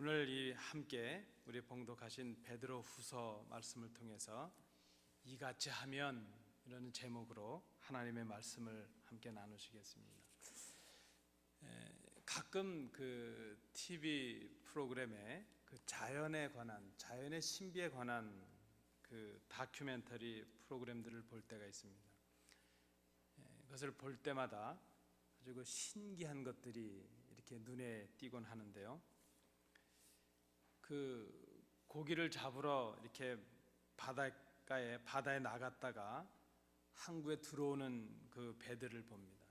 오늘 이 함께 우리 봉독하신 베드로후서 말씀을 통해서 이같이 하면 이라는 제목으로 하나님의 말씀을 함께 나누시겠습니다. 가끔 그 TV 프로그램에 그 자연에 관한, 자연의 신비에 관한 그 다큐멘터리 프로그램들을 볼 때가 있습니다. 그것을 볼 때마다 아주 그 신기한 것들이 이렇게 눈에 띄곤 하는데요. 그 고기를 잡으러 이렇게 바다에 나갔다가 항구에 들어오는 그 배들을 봅니다.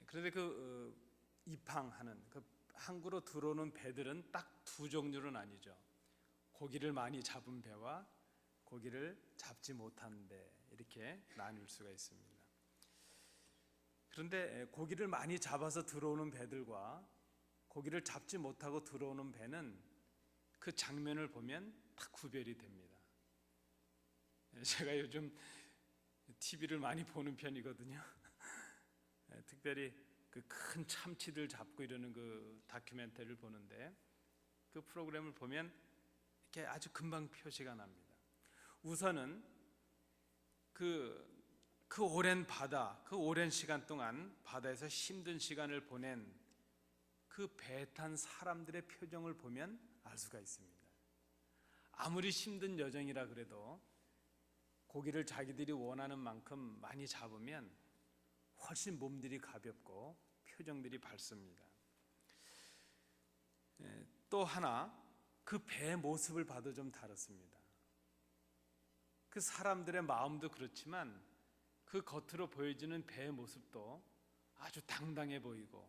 그런데 그 입항하는 그 항구로 들어오는 배들은 딱 두 종류로 나뉘죠. 고기를 많이 잡은 배와 고기를 잡지 못한 배, 이렇게 나뉠 수가 있습니다. 그런데 고기를 많이 잡아서 들어오는 배들과 고기를 잡지 못하고 들어오는 배는 그 장면을 보면 딱 구별이 됩니다. 제가 요즘 TV를 많이 보는 편이거든요. 특별히 그 큰 참치들 잡고 이러는 그 다큐멘터리를 보는데 그 프로그램을 보면 이렇게 아주 금방 표시가 납니다. 우선은 그 오랜 바다, 그 오랜 시간 동안 바다에서 힘든 시간을 보낸 그 배 탄 사람들의 표정을 보면 알 수가 있습니다. 아무리 힘든 여정이라 그래도 고기를 자기들이 원하는 만큼 많이 잡으면 훨씬 몸들이 가볍고 표정들이 밝습니다. 또 하나, 그 배의 모습을 봐도 좀 다릅니다. 그 사람들의 마음도 그렇지만 그 겉으로 보여지는 배의 모습도 아주 당당해 보이고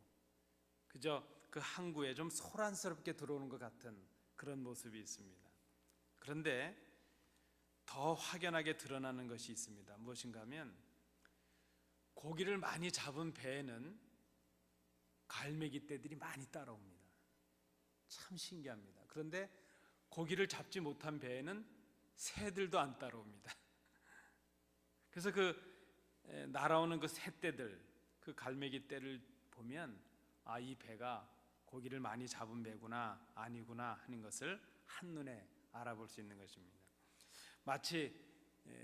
그저 그 항구에 좀 소란스럽게 들어오는 것 같은 그런 모습이 있습니다. 그런데 더 확연하게 드러나는 것이 있습니다. 무엇인가 하면 고기를 많이 잡은 배에는 갈매기 떼들이 많이 따라옵니다. 참 신기합니다. 그런데 고기를 잡지 못한 배에는 새들도 안 따라옵니다. 그래서 그 날아오는 그 새떼들, 그 갈매기 떼를 보면 아, 이 배가 고기를 많이 잡은 배구나 아니구나 하는 것을 한눈에 알아볼 수 있는 것입니다. 마치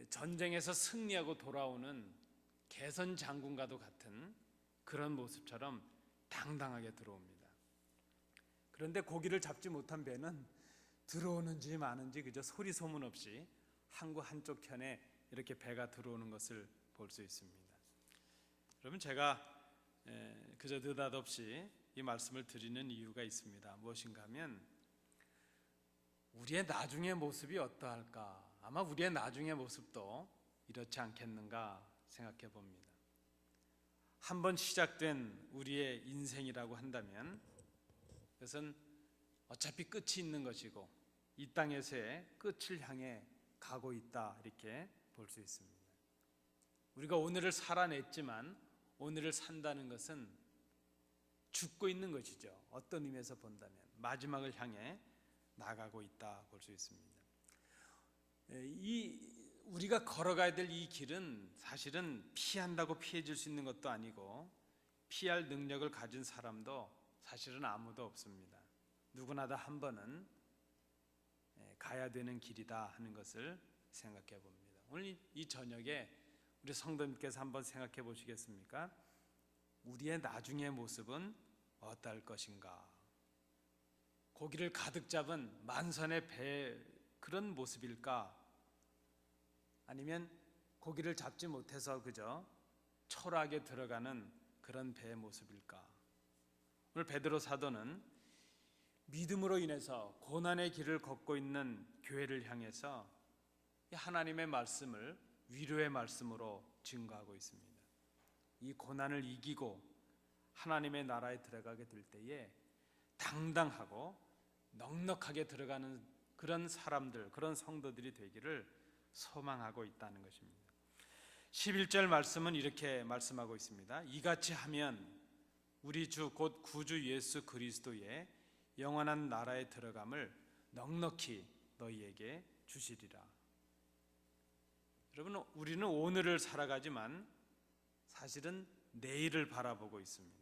전쟁에서 승리하고 돌아오는 개선 장군과도 같은 그런 모습처럼 당당하게 들어옵니다. 그런데 고기를 잡지 못한 배는 들어오는지 마는지 그저 소리 소문 없이 항구 한쪽 편에 이렇게 배가 들어오는 것을 볼 수 있습니다. 여러분, 제가 그저 느닷없이 이 말씀을 드리는 이유가 있습니다. 무엇인가 하면 우리의 나중의 모습이 어떠할까? 아마 우리의 나중의 모습도 이렇지 않겠는가 생각해 봅니다. 한번 시작된 우리의 인생이라고 한다면 그것은 어차피 끝이 있는 것이고 이 땅에서의 끝을 향해 가고 있다, 이렇게 볼 수 있습니다. 우리가 오늘을 살아냈지만 오늘을 산다는 것은 죽고 있는 것이죠. 어떤 의미에서 본다면 마지막을 향해 나가고 있다 볼 수 있습니다. 우리가 걸어가야 될 이 길은 사실은 피한다고 피해질 수 있는 것도 아니고 피할 능력을 가진 사람도 사실은 아무도 없습니다. 누구나 다 한 번은 가야 되는 길이다 하는 것을 생각해 봅니다. 오늘 이 저녁에 우리 성도님께서 한번 생각해 보시겠습니까? 우리의 나중의 모습은 어떨 것인가? 고기를 가득 잡은 만선의 배, 그런 모습일까? 아니면 고기를 잡지 못해서 그저 초라하게 들어가는 그런 배의 모습일까? 오늘 베드로 사도는 믿음으로 인해서 고난의 길을 걷고 있는 교회를 향해서 하나님의 말씀을 위로의 말씀으로 증거하고 있습니다. 이 고난을 이기고 하나님의 나라에 들어가게 될 때에 당당하고 넉넉하게 들어가는 그런 사람들, 그런 성도들이 되기를 소망하고 있다는 것입니다. 11절 말씀은 이렇게 말씀하고 있습니다. 이같이 하면 우리 주 곧 구주 예수 그리스도의 영원한 나라에 들어감을 넉넉히 너희에게 주시리라. 여러분, 우리는 오늘을 살아가지만 사실은 내일을 바라보고 있습니다.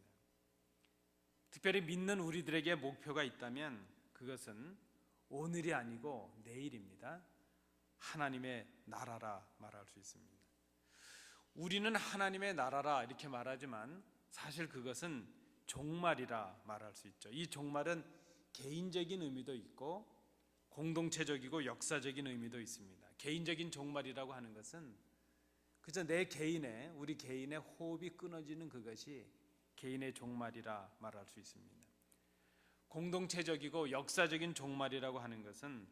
특별히 믿는 우리들에게 목표가 있다면 그것은 오늘이 아니고 내일입니다. 하나님의 나라라 말할 수 있습니다. 우리는 하나님의 나라라 이렇게 말하지만 사실 그것은 종말이라 말할 수 있죠. 이 종말은 개인적인 의미도 있고 공동체적이고 역사적인 의미도 있습니다. 개인적인 종말이라고 하는 것은 그저 우리 개인의 호흡이 끊어지는 그것이 개인의 종말이라 말할 수 있습니다. 공동체적이고 역사적인 종말이라고 하는 것은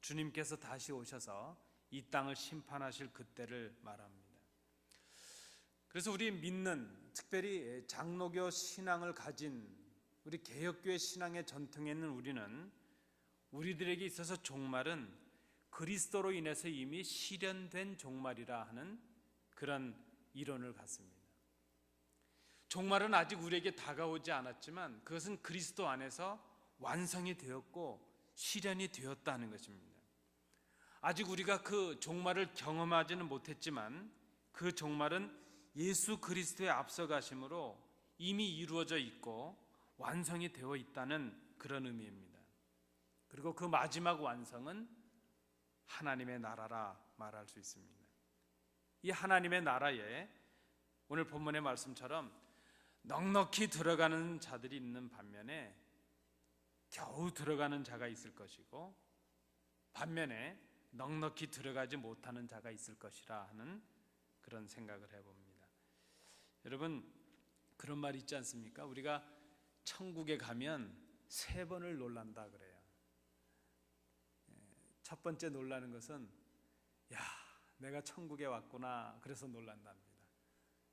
주님께서 다시 오셔서 이 땅을 심판하실 그때를 말합니다. 그래서 우리 믿는, 특별히 장로교 신앙을 가진 우리 개혁교회 신앙의 전통에 있는 우리는 우리들에게 있어서 종말은 그리스도로 인해서 이미 실현된 종말이라 하는 그런 이론을 갖습니다. 종말은 아직 우리에게 다가오지 않았지만 그것은 그리스도 안에서 완성이 되었고 실현이 되었다는 것입니다. 아직 우리가 그 종말을 경험하지는 못했지만 그 종말은 예수 그리스도의 앞서가심으로 이미 이루어져 있고 완성이 되어 있다는 그런 의미입니다. 그리고 그 마지막 완성은 하나님의 나라라 말할 수 있습니다. 이 하나님의 나라에 오늘 본문의 말씀처럼 넉넉히 들어가는 자들이 있는 반면에 겨우 들어가는 자가 있을 것이고 반면에 넉넉히 들어가지 못하는 자가 있을 것이라 하는 그런 생각을 해봅니다. 여러분, 그런 말 있지 않습니까? 우리가 천국에 가면 3번을 놀란다 그래요. 첫 번째 놀라는 것은 내가 천국에 왔구나 그래서 놀란답니다.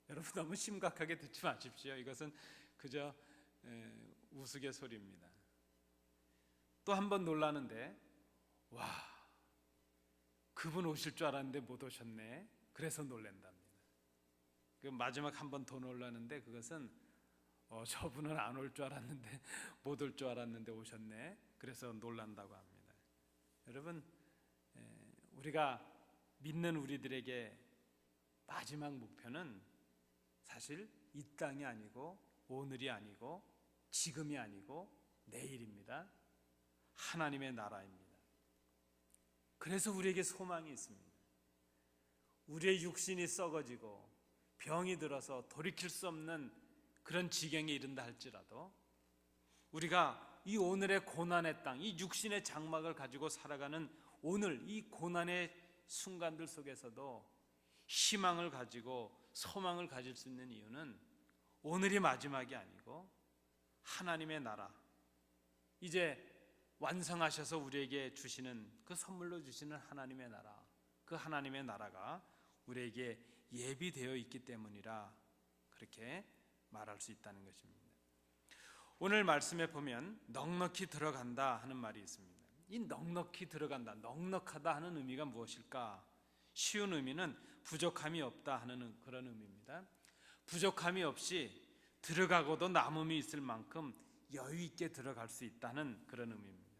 여러분 너무 심각하게 듣지 마십시오. 이것은 그저 우스갯소리입니다. 또 한 번 놀라는데 그분 오실 줄 알았는데 못 오셨네 그래서 놀란답니다. 그 마지막 한 번 더 놀라는데 그것은 저분은 안 올 줄 알았는데 못 올 줄 알았는데 오셨네 그래서 놀란다고 합니다. 여러분, 우리가 믿는 우리들에게 마지막 목표는 사실 이 땅이 아니고 오늘이 아니고 지금이 아니고 내일입니다. 하나님의 나라입니다. 그래서 우리에게 소망이 있습니다. 우리의 육신이 썩어지고 병이 들어서 돌이킬 수 없는 그런 지경에 이른다 할지라도 우리가 이 오늘의 고난의 땅, 이 육신의 장막을 가지고 살아가는 오늘 이 고난의 순간들 속에서도 희망을 가지고 소망을 가질 수 있는 이유는 오늘이 마지막이 아니고 하나님의 나라, 이제 완성하셔서 우리에게 주시는 그 선물로 주시는 하나님의 나라, 그 하나님의 나라가 우리에게 예비되어 있기 때문이라 그렇게 말할 수 있다는 것입니다. 오늘 말씀에 보면 넉넉히 들어간다 하는 말이 있습니다. 이 넉넉히 들어간다, 넉넉하다 하는 의미가 무엇일까? 쉬운 의미는 부족함이 없다 하는 그런 의미입니다. 부족함이 없이 들어가고도 남음이 있을 만큼 여유 있게 들어갈 수 있다는 그런 의미입니다.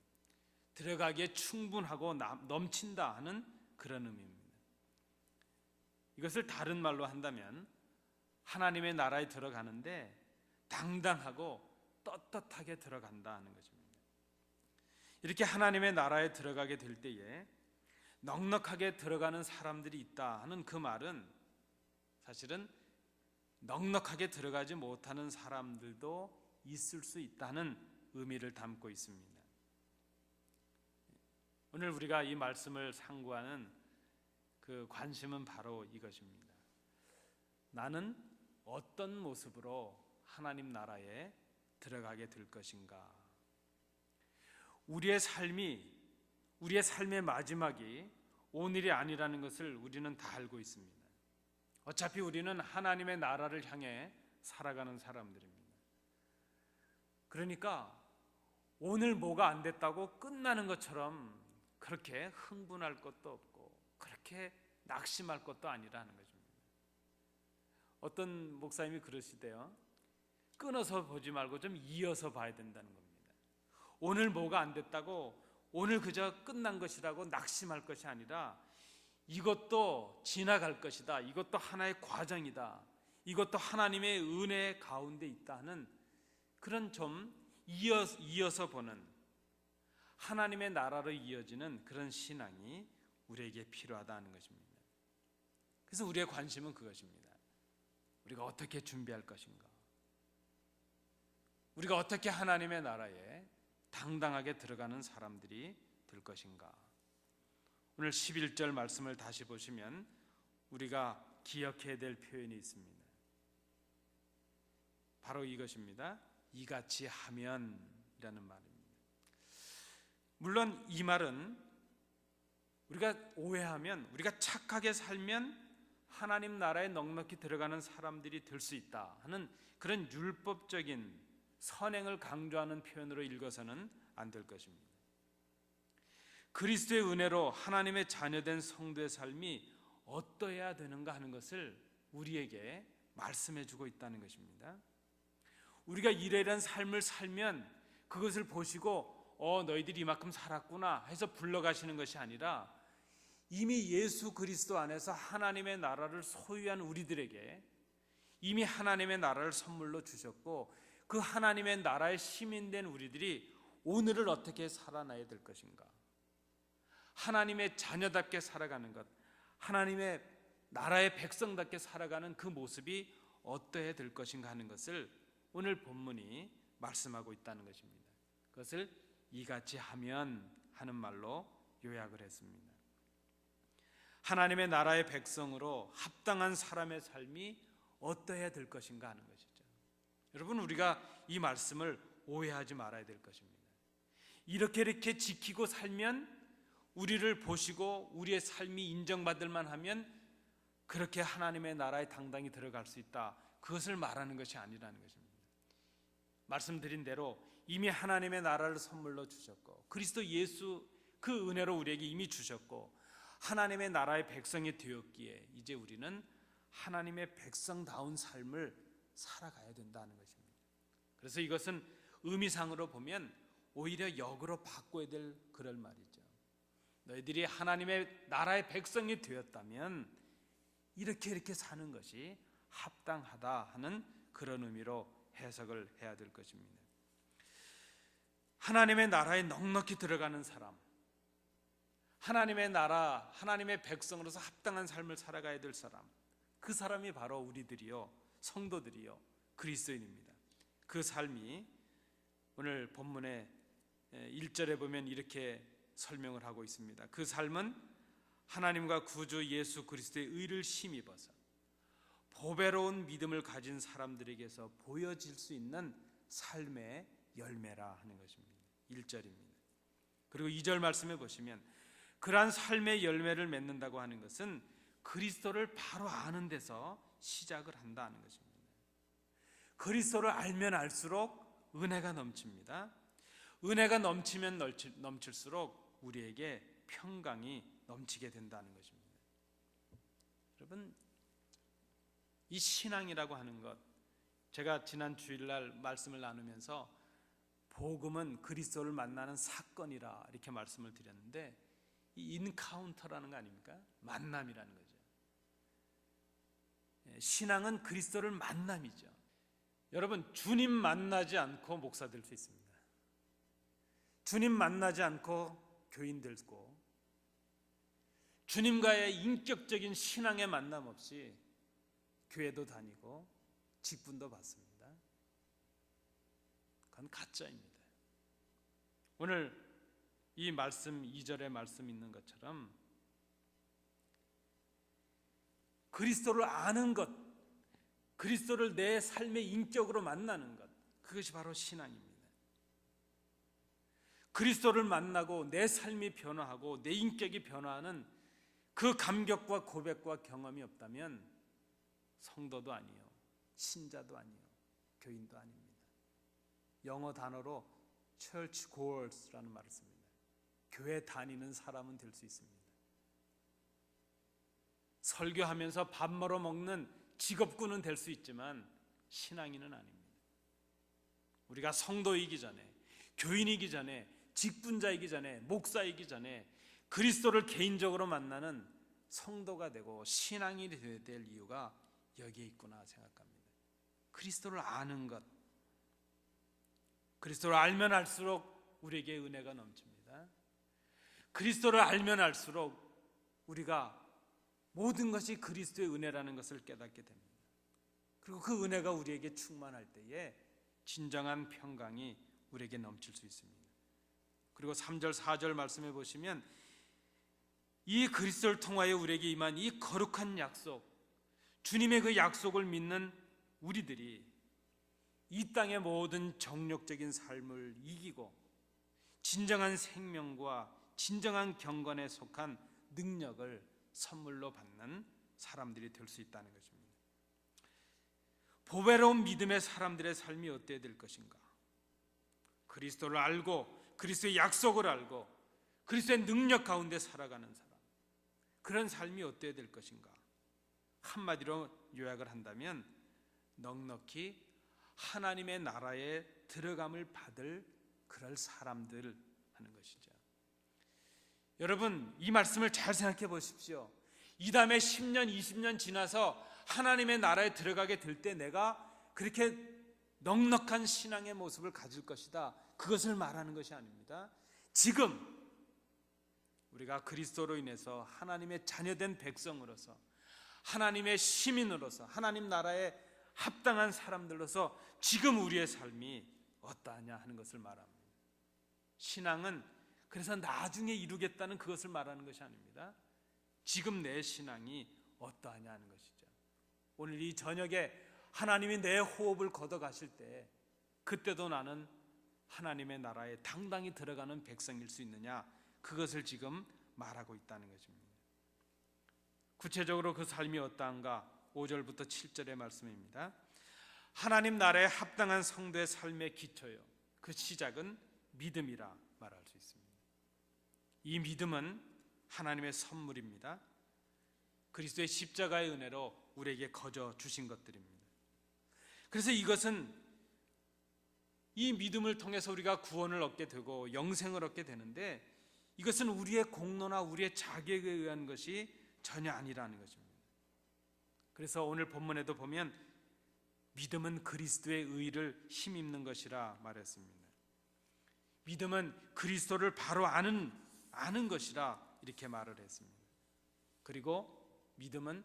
들어가기에 충분하고 넘친다 하는 그런 의미입니다. 이것을 다른 말로 한다면 하나님의 나라에 들어가는데 당당하고 떳떳하게 들어간다 하는 것입니다. 이렇게 하나님의 나라에 들어가게 될 때에 넉넉하게 들어가는 사람들이 있다 하는 그 말은 사실은 넉넉하게 들어가지 못하는 사람들도 있을 수 있다는 의미를 담고 있습니다. 오늘 우리가 이 말씀을 상고하는 그 관심은 바로 이것입니다. 나는 어떤 모습으로 하나님 나라에 들어가게 될 것인가? 우리의 삶의 마지막이 오늘이 아니라는 것을 우리는 다 알고 있습니다. 어차피 우리는 하나님의 나라를 향해 살아가는 사람들입니다. 그러니까 오늘 뭐가 안 됐다고 끝나는 것처럼 그렇게 흥분할 것도 없고 그렇게 낙심할 것도 아니라는 것입니다. 어떤 목사님이 그러시대요. 끊어서 보지 말고 좀 이어서 봐야 된다는 겁니다. 오늘 뭐가 안 됐다고 오늘 그저 끝난 것이라고 낙심할 것이 아니라 이것도 지나갈 것이다. 이것도 하나의 과정이다. 이것도 하나님의 은혜 가운데 있다 하는 그런 좀 이어서 보는 하나님의 나라로 이어지는 그런 신앙이 우리에게 필요하다는 것입니다. 그래서 우리의 관심은 그것입니다. 우리가 어떻게 준비할 것인가? 우리가 어떻게 하나님의 나라에 당당하게 들어가는 사람들이 될 것인가? 오늘 11절 말씀을 다시 보시면 우리가 기억해야 될 표현이 있습니다. 바로 이것입니다. 이같이 하면이라는 말입니다. 물론 이 말은 우리가 오해하면, 우리가 착하게 살면 하나님 나라에 넉넉히 들어가는 사람들이 될 수 있다 하는 그런 율법적인 선행을 강조하는 표현으로 읽어서는 안 될 것입니다. 그리스도의 은혜로 하나님의 자녀된 성도의 삶이 어떠해야 되는가 하는 것을 우리에게 말씀해 주고 있다는 것입니다. 우리가 이러이러한 삶을 살면 그것을 보시고 너희들이 이만큼 살았구나 해서 불러가시는 것이 아니라 이미 예수 그리스도 안에서 하나님의 나라를 소유한 우리들에게 이미 하나님의 나라를 선물로 주셨고 그 하나님의 나라의 시민된 우리들이 오늘을 어떻게 살아나야 될 것인가, 하나님의 자녀답게 살아가는 것, 하나님의 나라의 백성답게 살아가는 그 모습이 어떠해야 될 것인가 하는 것을 오늘 본문이 말씀하고 있다는 것입니다. 그것을 이같이 하면 하는 말로 요약을 했습니다. 하나님의 나라의 백성으로 합당한 사람의 삶이 어떠해야 될 것인가 하는 것이죠. 여러분, 우리가 이 말씀을 오해하지 말아야 될 것입니다. 이렇게 지키고 살면 우리를 보시고 우리의 삶이 인정받을 만하면 그렇게 하나님의 나라에 당당히 들어갈 수 있다, 그것을 말하는 것이 아니라는 것입니다. 말씀드린 대로 이미 하나님의 나라를 선물로 주셨고 그리스도 예수 그 은혜로 우리에게 이미 주셨고 하나님의 나라의 백성이 되었기에 이제 우리는 하나님의 백성다운 삶을 살아가야 된다는 것입니다. 그래서 이것은 의미상으로 보면 오히려 역으로 바꿔야 될 그럴 말이죠. 너희들이 하나님의 나라의 백성이 되었다면 이렇게 사는 것이 합당하다 하는 그런 의미로 해석을 해야 될 것입니다. 하나님의 나라에 넉넉히 들어가는 사람, 하나님의 나라, 하나님의 백성으로서 합당한 삶을 살아가야 될 사람, 그 사람이 바로 우리들이요, 성도들이요, 그리스도인입니다. 그 삶이 오늘 본문의 1절에 보면 이렇게 설명을 하고 있습니다. 그 삶은 하나님과 구주 예수 그리스도의 의를 힘입어서 보배로운 믿음을 가진 사람들에게서 보여질 수 있는 삶의 열매라 하는 것입니다. 1절입니다. 그리고 2절 말씀해 보시면 그러한 삶의 열매를 맺는다고 하는 것은 그리스도를 바로 아는 데서 시작을 한다는 것입니다. 그리스도를 알면 알수록 은혜가 넘칩니다. 은혜가 넘치면 넘칠수록 우리에게 평강이 넘치게 된다는 것입니다. 여러분, 이 신앙이라고 하는 것, 제가 지난 주일날 말씀을 나누면서 복음은 그리스도를 만나는 사건이라 이렇게 말씀을 드렸는데 이 인카운터라는 거 아닙니까? 만남이라는 거죠. 신앙은 그리스도를 만남이죠. 여러분, 주님 만나지 않고 목사 될 수 있습니다. 주님 만나지 않고 교인 되고 주님과의 인격적인 신앙의 만남 없이 교회도 다니고 직분도 받습니다. 그건 가짜입니다. 오늘 이 말씀 2절의 말씀 있는 것처럼 그리스도를 아는 것, 그리스도를 내 삶의 인격으로 만나는 것, 그것이 바로 신앙입니다. 그리스도를 만나고 내 삶이 변화하고 내 인격이 변화하는 그 감격과 고백과 경험이 없다면 성도도 아니요, 신자도 아니요, 교인도 아닙니다. 영어 단어로 church goers라는 말을 씁니다. 교회 다니는 사람은 될 수 있습니다. 설교하면서 밥 먹어 먹는 직업군은 될 수 있지만 신앙인은 아닙니다. 우리가 성도이기 전에, 교인이기 전에, 직분자이기 전에, 목사이기 전에 그리스도를 개인적으로 만나는 성도가 되고 신앙인이 되어야 될 이유가 여기에 있구나 생각합니다. 그리스도를 아는 것, 그리스도를 알면 알수록 우리에게 은혜가 넘칩니다. 그리스도를 알면 알수록 우리가 모든 것이 그리스도의 은혜라는 것을 깨닫게 됩니다. 그리고 그 은혜가 우리에게 충만할 때에 진정한 평강이 우리에게 넘칠 수 있습니다. 그리고 3절 4절 말씀해 보시면 이 그리스도를 통하여 우리에게 임한 이 거룩한 약속, 주님의 그 약속을 믿는 우리들이 이 땅의 모든 정욕적인 삶을 이기고 진정한 생명과 진정한 경건에 속한 능력을 선물로 받는 사람들이 될 수 있다는 것입니다. 보배로운 믿음의 사람들의 삶이 어때야 될 것인가? 그리스도를 알고 그리스도의 약속을 알고 그리스도의 능력 가운데 살아가는 사람, 그런 삶이 어때야 될 것인가? 한마디로 요약을 한다면 넉넉히 하나님의 나라에 들어감을 받을 그럴 사람들 하는 것이죠. 여러분, 이 말씀을 잘 생각해 보십시오. 이 다음에 10년, 20년 지나서 하나님의 나라에 들어가게 될 때 내가 그렇게 넉넉한 신앙의 모습을 가질 것이다, 그것을 말하는 것이 아닙니다. 지금 우리가 그리스도로 인해서 하나님의 자녀된 백성으로서, 하나님의 시민으로서, 하나님 나라에 합당한 사람들로서 지금 우리의 삶이 어떠하냐 하는 것을 말합니다. 신앙은 그래서 나중에 이루겠다는 그것을 말하는 것이 아닙니다. 지금 내 신앙이 어떠하냐 하는 것이죠. 오늘 이 저녁에 하나님이 내 호흡을 걷어가실 때 그때도 나는 하나님의 나라에 당당히 들어가는 백성일 수 있느냐, 그것을 지금 말하고 있다는 것입니다. 구체적으로 그 삶이 어떠한가? 5절부터 7절의 말씀입니다. 하나님 나라에 합당한 성도의 삶의 기초요, 그 시작은 믿음이라 말할 수 있습니다. 이 믿음은 하나님의 선물입니다. 그리스도의 십자가의 은혜로 우리에게 거저 주신 것들입니다. 그래서 이것은 이 믿음을 통해서 우리가 구원을 얻게 되고 영생을 얻게 되는데, 이것은 우리의 공로나 우리의 자격에 의한 것이 전혀 아니라는 것입니다. 그래서 오늘 본문에도 보면 믿음은 그리스도의 의를 힘입는 것이라 말했습니다. 믿음은 그리스도를 바로 아는 것이라 이렇게 말을 했습니다. 그리고 믿음은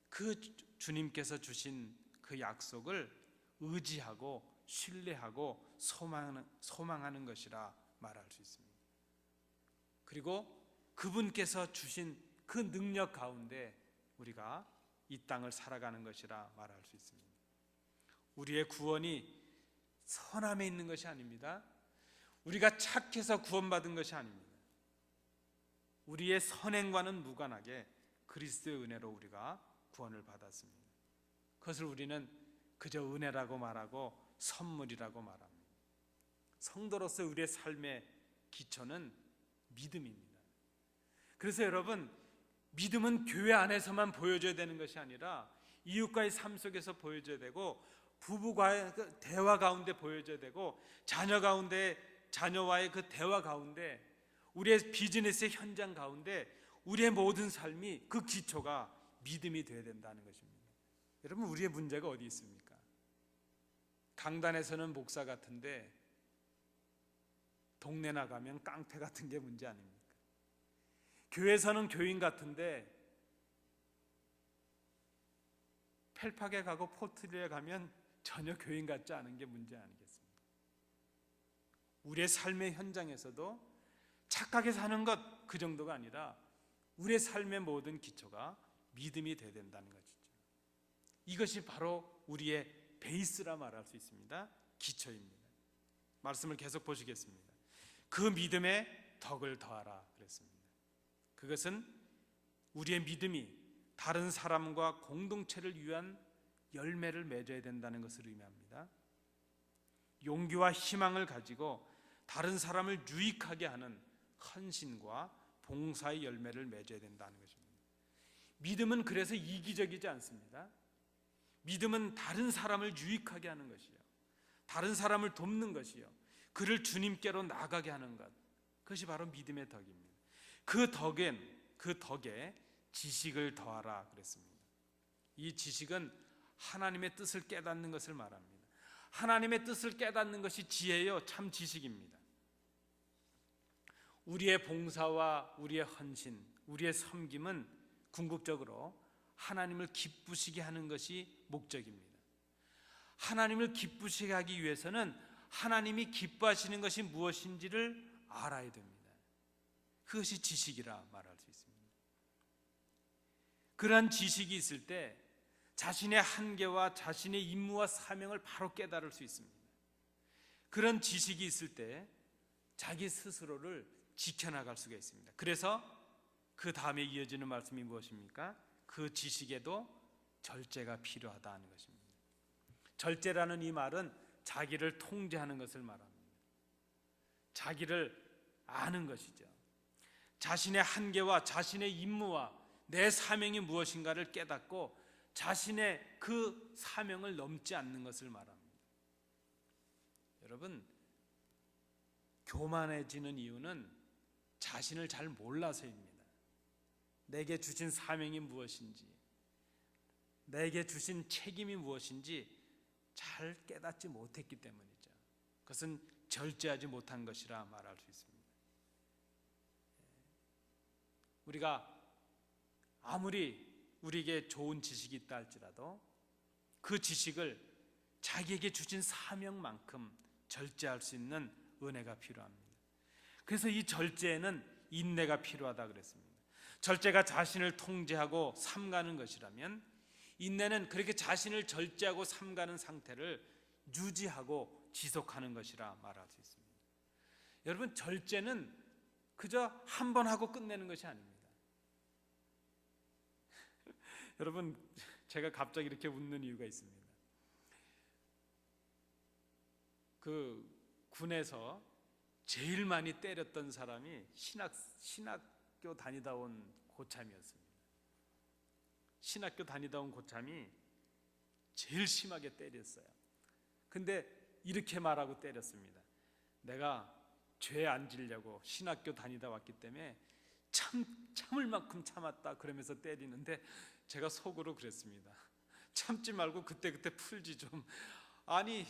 그 주님께서 주신 그 약속을 의지하고 신뢰하고 소망하는 것이라 말할 수 있습니다. 그리고 그분께서 주신 그 능력 가운데 우리가 이 땅을 살아가는 것이라 말할 수 있습니다. 우리의 구원이 선함에 있는 것이 아닙니다. 우리가 착해서 구원받은 것이 아닙니다. 우리의 선행과는 무관하게 그리스도의 은혜로 우리가 구원을 받았습니다. 그것을 우리는 그저 은혜라고 말하고 선물이라고 말합니다. 성도로서 우리의 삶의 기초는 믿음입니다. 그래서 여러분, 믿음은 교회 안에서만 보여줘야 되는 것이 아니라 이웃과의 삶 속에서 보여줘야 되고, 부부과의 그 대화 가운데 보여줘야 되고, 자녀와의 그 대화 가운데, 우리의 비즈니스의 현장 가운데 우리의 모든 삶이 그 기초가 믿음이 되어야 된다는 것입니다. 여러분, 우리의 문제가 어디 있습니까? 강단에서는 목사 같은데 동네 나가면 깡패 같은 게 문제 아닙니까? 교회에서는 교인 같은데 펠팍에 가고 포트리에 가면 전혀 교인 같지 않은 게 문제 아니겠습니까? 우리의 삶의 현장에서도 착하게 사는 것, 그 정도가 아니라 우리의 삶의 모든 기초가 믿음이 되어야 된다는 것이죠. 이것이 바로 우리의 베이스라 말할 수 있습니다. 기초입니다. 말씀을 계속 보시겠습니다. 그 믿음에 덕을 더하라 그랬습니다. 그것은 우리의 믿음이 다른 사람과 공동체를 위한 열매를 맺어야 된다는 것을 의미합니다. 용기와 희망을 가지고 다른 사람을 유익하게 하는 헌신과 봉사의 열매를 맺어야 된다는 것입니다. 믿음은 그래서 이기적이지 않습니다. 믿음은 다른 사람을 유익하게 하는 것이요, 다른 사람을 돕는 것이요, 그를 주님께로 나가게 하는 것, 그것이 바로 믿음의 덕입니다. 그 덕에 지식을 더하라 그랬습니다. 이 지식은 하나님의 뜻을 깨닫는 것을 말합니다. 하나님의 뜻을 깨닫는 것이 지혜요, 참 지식입니다. 우리의 봉사와 우리의 헌신, 우리의 섬김은 궁극적으로 하나님을 기쁘시게 하는 것이 목적입니다. 하나님을 기쁘시게 하기 위해서는 하나님이 기뻐하시는 것이 무엇인지를 알아야 됩니다. 그것이 지식이라 말할 수 있습니다. 그러한 지식이 있을 때 자신의 한계와 자신의 임무와 사명을 바로 깨달을 수 있습니다. 그런 지식이 있을 때 자기 스스로를 지켜나갈 수가 있습니다. 그래서 그 다음에 이어지는 말씀이 무엇입니까? 그 지식에도 절제가 필요하다 하는 것입니다. 절제라는 이 말은 자기를 통제하는 것을 말합니다. 자기를 아는 것이죠. 자신의 한계와 자신의 임무와 내 사명이 무엇인가를 깨닫고 자신의 그 사명을 넘지 않는 것을 말합니다. 여러분, 교만해지는 이유는 자신을 잘 몰라서입니다. 내게 주신 사명이 무엇인지, 내게 주신 책임이 무엇인지 잘 깨닫지 못했기 때문이죠. 그것은 절제하지 못한 것이라 말할 수 있습니다. 우리가 아무리 우리에게 좋은 지식이 있다 할지라도 그 지식을 자기에게 주신 사명만큼 절제할 수 있는 은혜가 필요합니다. 그래서 이 절제에는 인내가 필요하다 그랬습니다. 절제가 자신을 통제하고 삼가는 것이라면 인내는 그렇게 자신을 절제하고 삼가는 상태를 유지하고 지속하는 것이라 말할 수 있습니다. 여러분, 절제는 그저 한 번 하고 끝내는 것이 아닙니다. 여러분, 제가 갑자기 이렇게 웃는 이유가 있습니다. 그 군에서 제일 많이 때렸던 사람이 신학교 다니다 온 고참이었습니다. 신학교 다니다 온 고참이 제일 심하게 때렸어요. 근데 이렇게 말하고 때렸습니다. 내가 죄 안 지려고 신학교 다니다 왔기 때문에 참을 만큼 참았다 그러면서 때리는데 제가 속으로 그랬습니다. 참지 말고 그때그때 풀지 좀. 아니,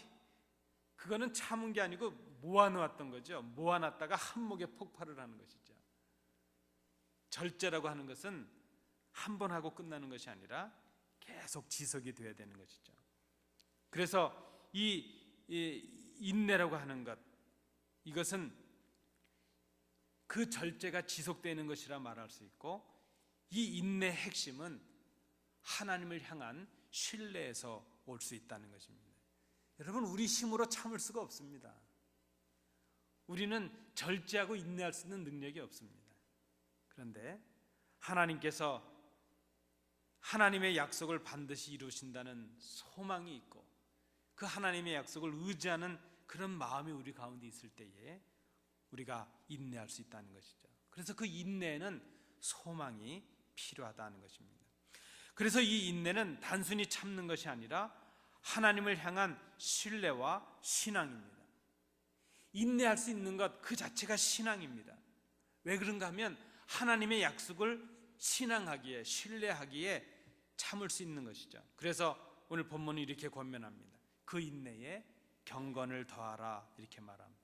그거는 참은 게 아니고 모아놓았던 거죠. 모아놨다가 한몫에 폭발을 하는 것이죠. 절제라고 하는 것은 한 번 하고 끝나는 것이 아니라 계속 지속이 되어야 되는 것이죠. 그래서 이 인내라고 하는 것, 이것은 그 절제가 지속되는 것이라 말할 수 있고, 이 인내의 핵심은 하나님을 향한 신뢰에서 올 수 있다는 것입니다. 여러분, 우리 힘으로 참을 수가 없습니다. 우리는 절제하고 인내할 수 있는 능력이 없습니다. 그런데 하나님께서 하나님의 약속을 반드시 이루신다는 소망이 있고 그 하나님의 약속을 의지하는 그런 마음이 우리 가운데 있을 때에 우리가 인내할 수 있다는 것이죠. 그래서 그 인내에는 소망이 필요하다는 것입니다. 그래서 이 인내는 단순히 참는 것이 아니라 하나님을 향한 신뢰와 신앙입니다. 인내할 수 있는 것 그 자체가 신앙입니다. 왜 그런가 하면 하나님의 약속을 신앙하기에, 신뢰하기에 참을 수 있는 것이죠. 그래서 오늘 본문은 이렇게 권면합니다. 그 인내에 경건을 더하라 이렇게 말합니다.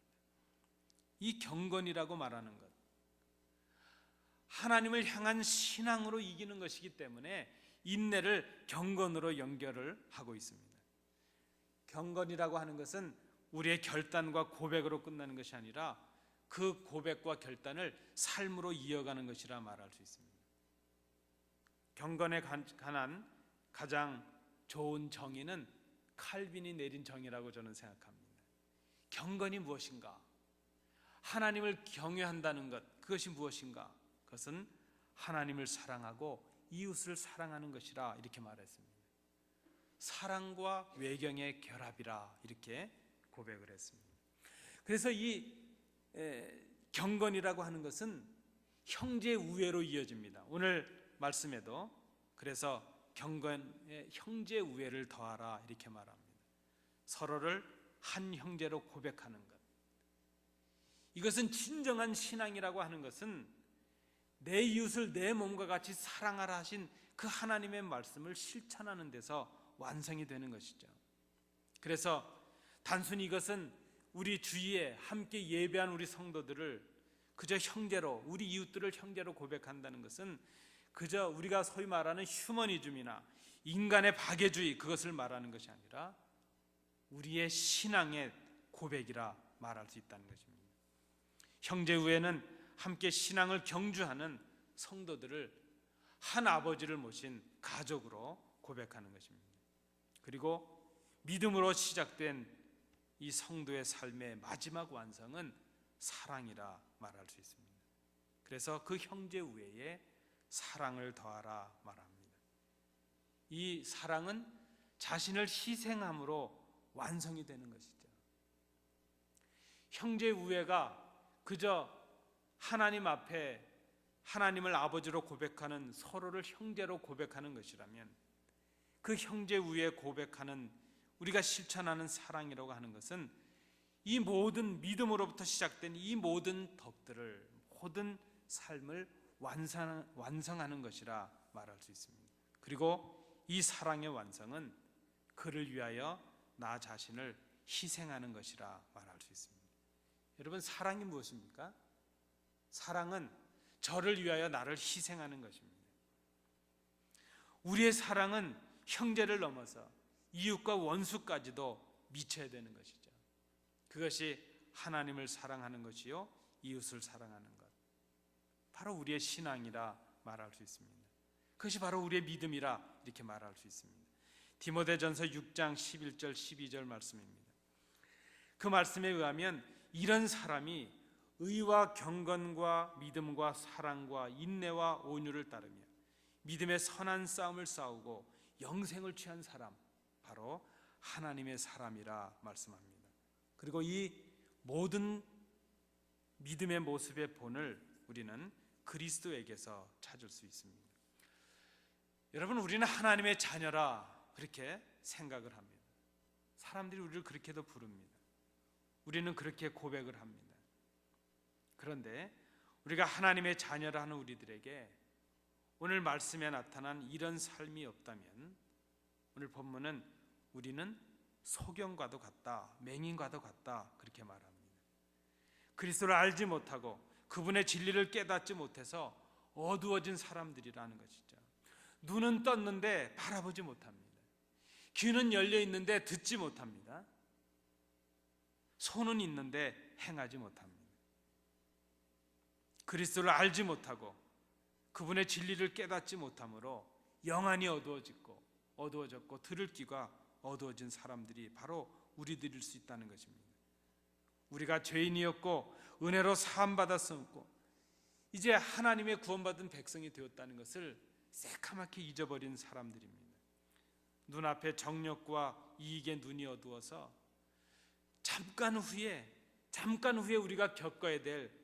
이 경건이라고 말하는 것, 하나님을 향한 신앙으로 이기는 것이기 때문에 인내를 경건으로 연결을 하고 있습니다. 경건이라고 하는 것은 우리의 결단과 고백으로 끝나는 것이 아니라 그 고백과 결단을 삶으로 이어가는 것이라 말할 수 있습니다. 경건에 관한 가장 좋은 정의는 칼빈이 내린 정의라고 저는 생각합니다. 경건이 무엇인가? 하나님을 경외한다는 것, 그것이 무엇인가? 그것은 하나님을 사랑하고 이웃을 사랑하는 것이라 이렇게 말했습니다. 사랑과 외경의 결합이라 이렇게 고백을 했습니다. 그래서 이 경건이라고 하는 것은 형제 우애로 이어집니다. 오늘 말씀에도 그래서 경건에 형제 우애를 더하라 이렇게 말합니다. 서로를 한 형제로 고백하는 것, 이것은 진정한 신앙이라고 하는 것은 내 이웃을 내 몸과 같이 사랑하라 하신 그 하나님의 말씀을 실천하는 데서 완성이 되는 것이죠. 그래서 단순히 이것은 우리 주위에 함께 예배한 우리 성도들을 그저 형제로, 우리 이웃들을 형제로 고백한다는 것은 그저 우리가 소위 말하는 휴머니즘이나 인간의 박애주의, 그것을 말하는 것이 아니라 우리의 신앙의 고백이라 말할 수 있다는 것입니다. 형제 후에는 함께 신앙을 경주하는 성도들을 한 아버지를 모신 가족으로 고백하는 것입니다. 그리고 믿음으로 시작된 이 성도의 삶의 마지막 완성은 사랑이라 말할 수 있습니다. 그래서 그 형제 우애에 사랑을 더하라 말합니다. 이 사랑은 자신을 희생함으로 완성이 되는 것이죠. 형제 우애가 그저 하나님 앞에 하나님을 아버지로 고백하는, 서로를 형제로 고백하는 것이라면, 그 형제 우애 고백하는, 우리가 실천하는 사랑이라고 하는 것은 이 모든 믿음으로부터 시작된 이 모든 덕들을, 모든 삶을 완성하는 것이라 말할 수 있습니다. 그리고 이 사랑의 완성은 그를 위하여 나 자신을 희생하는 것이라 말할 수 있습니다. 여러분, 사랑이 무엇입니까? 사랑은 저를 위하여 나를 희생하는 것입니다. 우리의 사랑은 형제를 넘어서 이웃과 원수까지도 미쳐야 되는 것이죠. 그것이 하나님을 사랑하는 것이요, 이웃을 사랑하는 것, 바로 우리의 신앙이라 말할 수 있습니다. 그것이 바로 우리의 믿음이라 이렇게 말할 수 있습니다. 디모데전서 6장 11절 12절 말씀입니다. 그 말씀에 의하면 이런 사람이 의와 경건과 믿음과 사랑과 인내와 온유를 따르며 믿음의 선한 싸움을 싸우고 영생을 취한 사람, 바로 하나님의 사람이라 말씀합니다. 그리고 이 모든 믿음의 모습의 본을 우리는 그리스도에게서 찾을 수 있습니다. 여러분, 우리는 하나님의 자녀라 그렇게 생각을 합니다. 사람들이 우리를 그렇게도 부릅니다. 우리는 그렇게 고백을 합니다. 그런데 우리가 하나님의 자녀라 하는 우리들에게 오늘 말씀에 나타난 이런 삶이 없다면 오늘 본문은 우리는 소경과도 같다, 맹인과도 같다 그렇게 말합니다. 그리스도를 알지 못하고 그분의 진리를 깨닫지 못해서 어두워진 사람들이라는 것이죠. 눈은 떴는데 바라보지 못합니다. 귀는 열려 있는데 듣지 못합니다. 손은 있는데 행하지 못합니다. 그리스도를 알지 못하고 그분의 진리를 깨닫지 못함으로 영안이 어두워졌고 들을 귀가 어두워진 사람들이 바로 우리들일 수 있다는 것입니다. 우리가 죄인이었고 은혜로 사함받았었고 이제 하나님의 구원받은 백성이 되었다는 것을 새카맣게 잊어버린 사람들입니다. 눈앞에 정욕과 이익에 눈이 어두워서 잠깐 후에 우리가 겪어야 될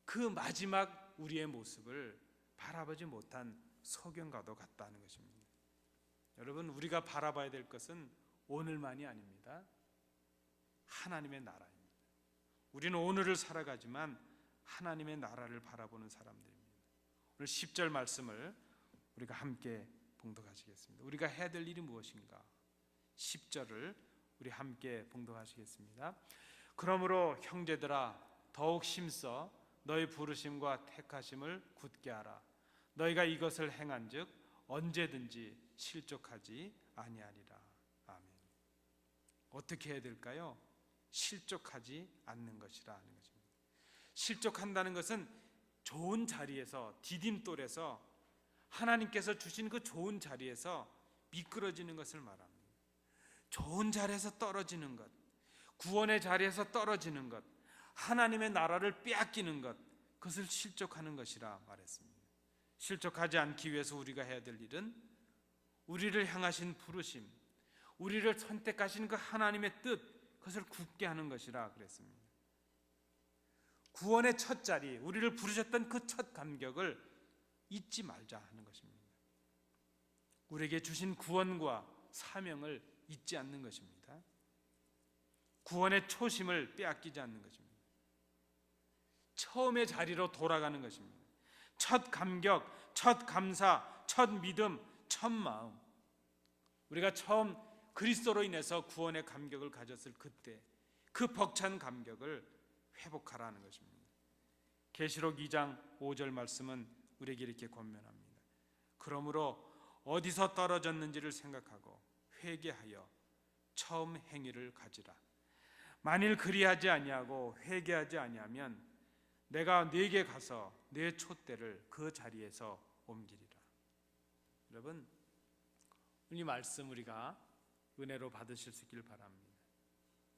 그 마지막 우리의 모습을 바라보지 못한 소경과도 같다는 것입니다. 여러분, 우리가 바라봐야 될 것은 오늘만이 아닙니다. 하나님의 나라입니다. 우리는 오늘을 살아가지만 하나님의 나라를 바라보는 사람들입니다. 오늘 10절 말씀을 우리가 함께 봉독하시겠습니다. 우리가 해야 될 일이 무엇인가? 10절을 우리 함께 봉독하시겠습니다. 그러므로 형제들아, 더욱 힘써 너희 부르심과 택하심을 굳게 하라. 너희가 이것을 행한즉 언제든지 실족하지 아니하리라. 아멘. 어떻게 해야 될까요? 실족하지 않는 것이라 하는 것입니다. 실족한다는 것은 좋은 자리에서, 디딤돌에서 하나님께서 주신 그 좋은 자리에서 미끄러지는 것을 말합니다. 좋은 자리에서 떨어지는 것, 구원의 자리에서 떨어지는 것, 하나님의 나라를 빼앗기는 것, 그것을 실족하는 것이라 말했습니다. 실족하지 않기 위해서 우리가 해야 될 일은 우리를 향하신 부르심, 우리를 선택하신 그 하나님의 뜻, 그것을 굳게 하는 것이라 그랬습니다. 구원의 첫 자리, 우리를 부르셨던 그 첫 감격을 잊지 말자 하는 것입니다. 우리에게 주신 구원과 사명을 잊지 않는 것입니다. 구원의 초심을 빼앗기지 않는 것입니다. 처음의 자리로 돌아가는 것입니다. 첫 감격, 첫 감사, 첫 믿음, 첫 마음. 우리가 처음 그리스도로 인해서 구원의 감격을 가졌을 그때 그 벅찬 감격을 회복하라는 것입니다. 계시록 2장 5절 말씀은 우리에게 이렇게 권면합니다. 그러므로 어디서 떨어졌는지를 생각하고 회개하여 처음 행위를 가지라. 만일 그리하지 아니하고 회개하지 아니하면 내가 네게 가서 네 촛대를 그 자리에서 옮기리라. 여러분, 이 말씀 우리가 은혜로 받으실 수 있길 바랍니다.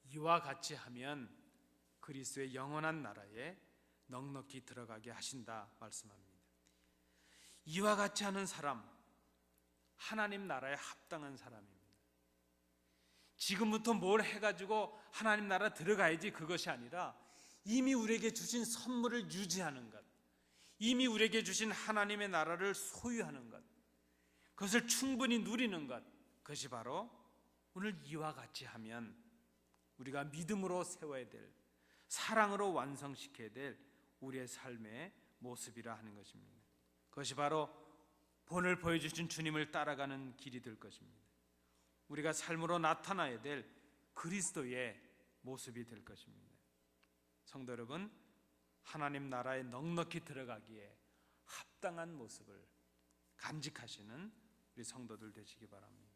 이와 같이 하면 그리스도의 영원한 나라에 넉넉히 들어가게 하신다 말씀합니다. 이와 같이 하는 사람, 하나님 나라에 합당한 사람입니다. 지금부터 뭘 해가지고 하나님 나라 들어가야지 그것이 아니라 이미 우리에게 주신 선물을 유지하는 것, 이미 우리에게 주신 하나님의 나라를 소유하는 것, 그것을 충분히 누리는 것, 그것이 바로 오늘 이와 같이 하면 우리가 믿음으로 세워야 될, 사랑으로 완성시켜야 될 우리의 삶의 모습이라 하는 것입니다. 그것이 바로 본을 보여주신 주님을 따라가는 길이 될 것입니다. 우리가 삶으로 나타나야 될 그리스도의 모습이 될 것입니다. 성도 여러분, 하나님 나라에 넉넉히 들어가기에 합당한 모습을 간직하시는 우리 성도들 되시기 바랍니다.